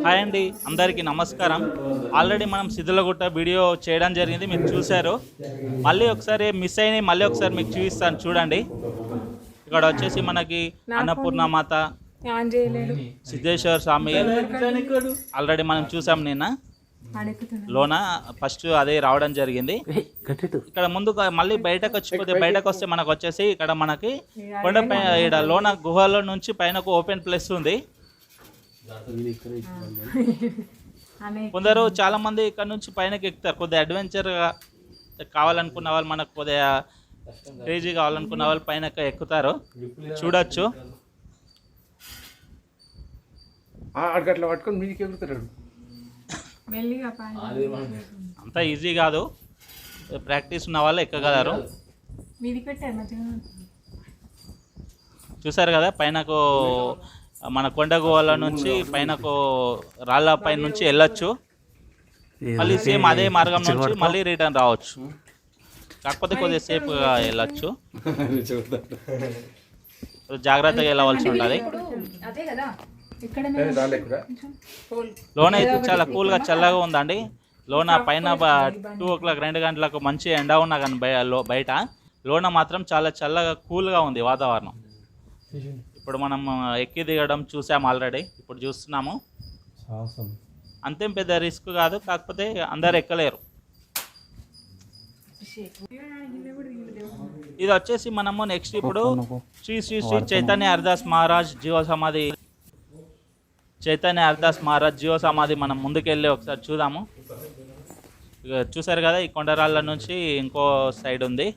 Hi అండి, అందరికీ నమస్కారం. ఆల్రెడీ మనం సిద్ధులగుట్ట వీడియో చేయడం జరిగింది, మీరు చూశారు. మళ్ళీ ఒకసారి మిస్ అయినాయి, మళ్ళీ ఒకసారి మీకు చూపిస్తాను చూడండి. ఇక్కడ వచ్చేసి మనకి అన్నపూర్ణమాత, సిద్ధేశ్వర స్వామి ఆల్రెడీ మనం చూసాం నిన్న. లోన ఫస్ట్ అదే రావడం జరిగింది. ఇక్కడ ముందు మళ్ళీ బయటకు వచ్చిపోతే బయటకు వస్తే మనకు వచ్చేసి ఇక్కడ మనకి కొండ ఇక్కడ లోన గుహలో నుంచి పైనకు ఓపెన్ ప్లేస్ ఉంది. కొందరు చాలా మంది ఇక్కడ నుంచి పైనకి ఎక్కుతారు. కొద్దిగా అడ్వెంచర్ కావాలనుకున్న వాళ్ళు, మనకు కొద్దిగా క్రేజీ కావాలనుకున్న వాళ్ళు పైన ఎక్కుతారు, చూడొచ్చు. అట్లా పట్టుకొని మీదికి ఎక్కుతారు. అంత ఈజీ కాదు, ప్రాక్టీస్ ఉన్న వాళ్ళు ఎక్కగలరు. చూసారు కదా, పైనకు మన కొండ గుహల నుంచి పైనకు రాళ్ళ పైన నుంచి వెళ్ళొచ్చు. మళ్ళీ సేమ్ అదే మార్గం నుంచి మళ్ళీ రిటర్న్ రావచ్చు, కాకపోతే కొద్దిగా సేఫ్గా వెళ్ళొచ్చు. జాగ్రత్తగా వెళ్ళవలసి ఉంటుంది. లోన అయితే చాలా కూల్గా చల్లగా ఉందండి. లోన పైన 2 o'clock 2 గంటలకు మంచి ఎండ ఉన్నా కానీ బయట లోన మాత్రం చాలా చల్లగా కూల్గా ఉంది వాతావరణం. ఇప్పుడు మనం ఎక్కి దిగడం చూసాం ఆల్రెడీ, ఇప్పుడు చూస్తున్నాము. అంతేం పెద్ద రిస్క్ కాదు, కాకపోతే అందరు ఎక్కలేరు. ఇది వచ్చేసి మనము నెక్స్ట్ ఇప్పుడు శ్రీ శ్రీ శ్రీ చైతన్య హరిదాస్ మహారాజ్ జీవ సమాధి, చైతన్య హరిదాస్ మహారాజ్ జీవ సమాధి మనం ముందుకెళ్ళి ఒకసారి చూద్దాము. చూసారు కదా, ఈ కొండరాళ్ళ నుంచి ఇంకో సైడ్ ఉంది,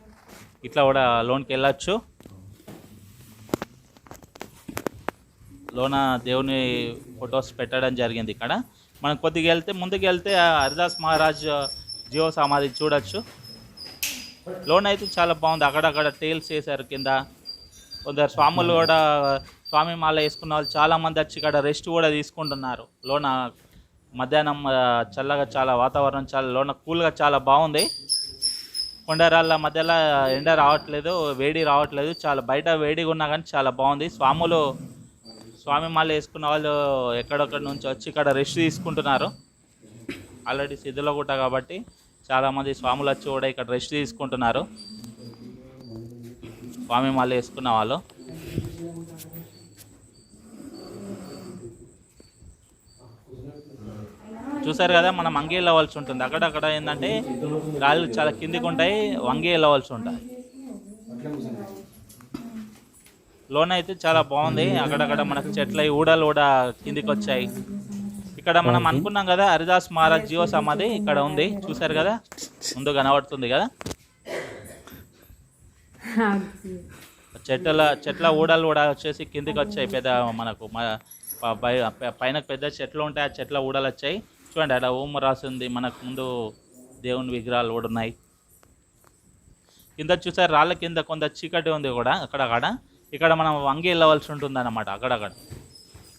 ఇట్లా కూడా లోన్కి వెళ్ళచ్చు. లోన దేవుని ఫొటోస్ పెట్టడం జరిగింది. ఇక్కడ మనం కొద్దిగా వెళ్తే ముందుకు వెళ్తే హరిదాస్ మహారాజ్ జీవ సమాధి చూడొచ్చు. లోన అయితే చాలా బాగుంది, అక్కడక్కడ టైల్స్ వేశారు కింద. కొందరు స్వాములు కూడా స్వామి మాల వేసుకున్న వాళ్ళు చాలామంది వచ్చి ఇక్కడ రెస్ట్ కూడా తీసుకుంటున్నారు. లోన మధ్యాహ్నం చల్లగా చాలా వాతావరణం చాలా లోన కూల్గా చాలా బాగుంది. కొండరాళ్ళ మధ్యలో ఎండ రావట్లేదు, వేడి రావట్లేదు, చాలా బయట వేడిగా ఉన్నా కానీ చాలా బాగుంది. స్వామి మాల వేసుకున్న వాళ్ళు ఎక్కడొక్కడి నుంచి వచ్చి ఇక్కడ రెస్ట్ తీసుకుంటున్నారు. ఆల్రెడీ సిద్ధులగుట్ట కాబట్టి చాలామంది స్వాములు వచ్చి కూడా ఇక్కడ రెస్ట్ తీసుకుంటున్నారు, స్వామి మాల వేసుకున్న వాళ్ళు. చూసారు కదా, మనం వంగి వెళ్ళవలసి ఉంటుంది. అక్కడక్కడ ఏంటంటే రాళ్ళు చాలా కిందికి ఉంటాయి, వంగి వెళ్ళవలసి ఉంటుంది. లోన అయితే చాలా బాగుంది, అక్కడక్కడ మనకు చెట్ల ఊడలు కూడా కిందికి వచ్చాయి. ఇక్కడ మనం అనుకున్నాం కదా హరిదాస్ మహారాజ్ జీవ సమాధి ఇక్కడ ఉంది, చూసారు కదా, ముందు కనబడుతుంది కదా. చెట్ల ఊడలు కూడా వచ్చేసి కిందికి వచ్చాయి. పెద్ద మనకు పైన పెద్ద చెట్లు ఉంటాయి, ఆ చెట్ల ఊడలు వచ్చాయి. చూడండి, అక్కడ ఓం రాసి ఉంది. మనకు ముందు దేవుని విగ్రహాలు కూడా ఉన్నాయి. కింద చూసారు, రాళ్ళ కింద కొంత చీకటి ఉంది కూడా అక్కడక్కడ. ఇక్కడ మనం వంగి వెళ్ళవలసి ఉంటుంది అన్నమాట. అక్కడక్కడ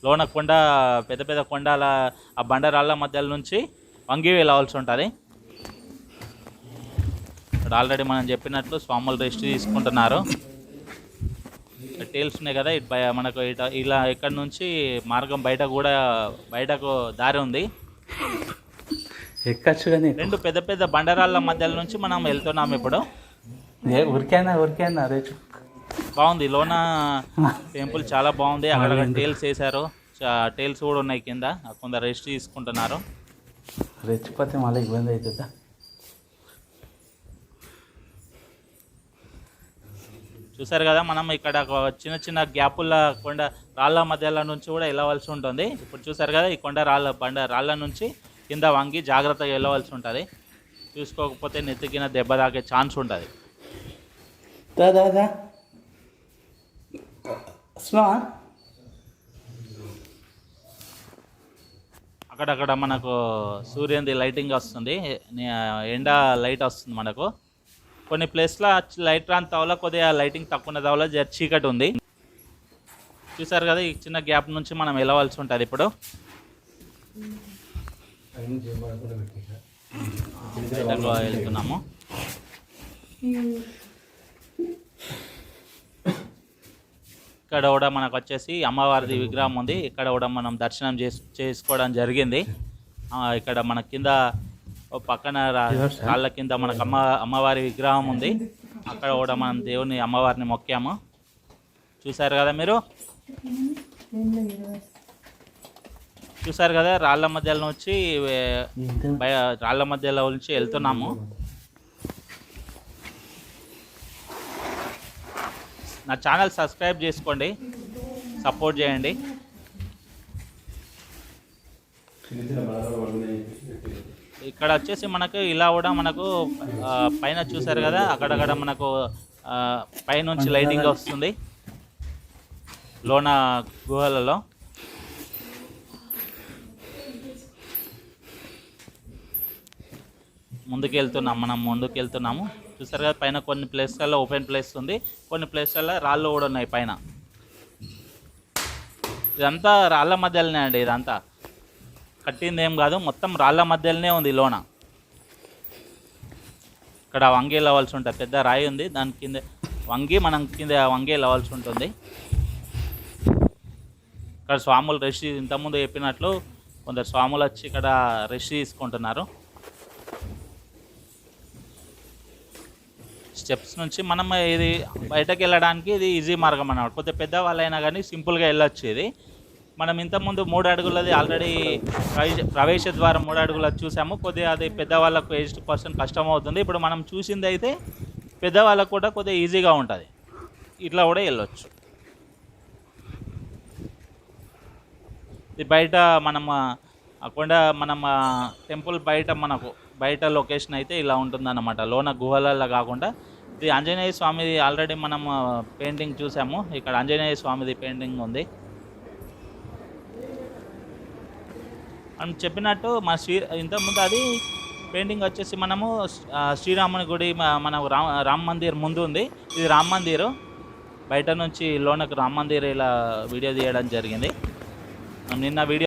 లోన కొండ పెద్ద పెద్ద కొండల ఆ బండరాళ్ళ మధ్యలో నుంచి వంగి వెళ్ళవలసి ఉంటుంది. ఇక్కడ ఆల్రెడీ మనం చెప్పినట్లు స్వాములు రెస్ట్ తీసుకుంటున్నారు. టైల్స్ ఉన్నాయి కదా, మనకు ఇలా ఇక్కడ నుంచి మార్గం బయటకు దారి ఉంది. రెండు పెద్ద పెద్ద బండరాళ్ళ మధ్యలో నుంచి మనం వెళ్తున్నాం. ఇప్పుడు బాగుంది, లోన టెంపుల్ చాలా బాగుంది. అక్కడ టైల్స్ వేశారు, టైల్స్ కూడా ఉన్నాయి కింద. కొందరు రెస్ట్ తీసుకుంటున్నారు. రెచ్చిపోతే మళ్ళీ ఇబ్బంది అవుతుందా? చూసారు కదా, మనం ఇక్కడ చిన్న చిన్న గ్యాపుల కొండ రాళ్ళ మధ్యలో నుంచి కూడా వెళ్ళవలసి ఉంటుంది. ఇప్పుడు చూసారు కదా, ఈ కొండ రాళ్ళ నుంచి కింద వంగి జాగ్రత్తగా వెళ్ళవలసి ఉంటుంది. చూసుకోకపోతే నెత్తికిన దెబ్బ తాకే ఛాన్స్ ఉంటుంది. అక్కడక్కడ మనకు సూర్యుని లైటింగ్ వస్తుంది, ఎండ లైట్ వస్తుంది మనకు. కొన్ని ప్లేస్లో లైట్ రాని తవల కొద్దిగా లైటింగ్ తక్కువ ఉన్న తవల చీకటి ఉంది. చూసారు కదా, ఈ చిన్న గ్యాప్ నుంచి మనం వెళ్ళవలసి ఉంటుంది. ఇప్పుడు వెళ్తున్నాము. ఇక్కడ కూడా మనకు వచ్చేసి అమ్మవారిది విగ్రహం ఉంది. ఇక్కడ కూడా మనం దర్శనం చేసుకోవడం జరిగింది. ఇక్కడ మన కింద పక్కన రాళ్ళ కింద మనకు అమ్మవారి విగ్రహం ఉంది. అక్కడ కూడా మనం దేవుని అమ్మవారిని మొక్కాము. చూసారు కదా మీరు, చూసారు కదా రాళ్ళ మధ్యలో నుంచి రాళ్ళ మధ్యలో నుంచి వెళ్తున్నాము. నా ఛానల్ సబ్స్క్రైబ్ చేసుకోండి, సపోర్ట్ చేయండి. ఇక్కడ వచ్చేసి మనకు ఇలా కూడా మనకు పైన చూసారు కదా, అక్కడక్కడ మనకు పైనుంచి లైటింగ్ వస్తుంది లోన గుహలలో. ముందుకు వెళ్తున్నాము. చూసారు కదా పైన కొన్ని ప్లేస్లలో ఓపెన్ ప్లేస్ ఉంది, కొన్ని ప్లేస్లలో రాళ్ళు కూడా ఉన్నాయి పైన. ఇదంతా రాళ్ళ మధ్యలోనే అండి, ఇదంతా కట్టింది ఏం కాదు, మొత్తం రాళ్ళ మధ్యలోనే ఉంది లోన. ఇక్కడ వంగి వెళ్ళవలసి ఉంటుంది, పెద్ద రాయి ఉంది, దాని కింద మనం కింద వంగి వెళ్ళవలసి ఉంటుంది. ఇక్కడ స్వాములు రెస్ట్, ఇంతకుముందు చెప్పినట్లు కొందరు స్వాములు వచ్చి ఇక్కడ రెస్ట్ తీసుకుంటున్నారు. స్టెప్స్ నుంచి మనం ఇది బయటకు వెళ్ళడానికి ఇది ఈజీ మార్గం అన్నమాట. కొద్దిగా పెద్దవాళ్ళైనా కానీ సింపుల్గా వెళ్ళొచ్చు. ఇది మనం ఇంతకుముందు 3 అడుగులది ఆల్రెడీ ప్రవేశ ద్వారం 3 అడుగులది చూసాము. కొద్దిగా అది పెద్దవాళ్ళకు ఏజ్డ్ పర్సన్ కష్టం అవుతుంది. ఇప్పుడు మనం చూసింది అయితే పెద్దవాళ్ళకు కూడా కొద్దిగా ఈజీగా ఉంటుంది, ఇట్లా కూడా వెళ్ళొచ్చు. ఇది బయట మనం అక్కడ మనం టెంపుల్ బయట లొకేషన్ అయితే ఇలా ఉంటుందన్నమాట, లోన గుహలలో కాకుండా. ఇది ఆంజనేయ స్వామిది ఆల్రెడీ మనం పెయింటింగ్ చూసాము. ఇక్కడ ఆంజనేయ స్వామిది పెయింటింగ్ ఉంది. మనం చెప్పినట్టు మన ఇంతకుముందు అది పెయింటింగ్ వచ్చేసి మనము శ్రీరాముని గుడి మన రామ్ మందిర్ ముందు ఉంది. ఇది రామ్ మందిర్, బయట నుంచి లోనకు రామ్ మందిర్ ఇలా వీడియో తీయడం జరిగింది. నిన్న వీడియో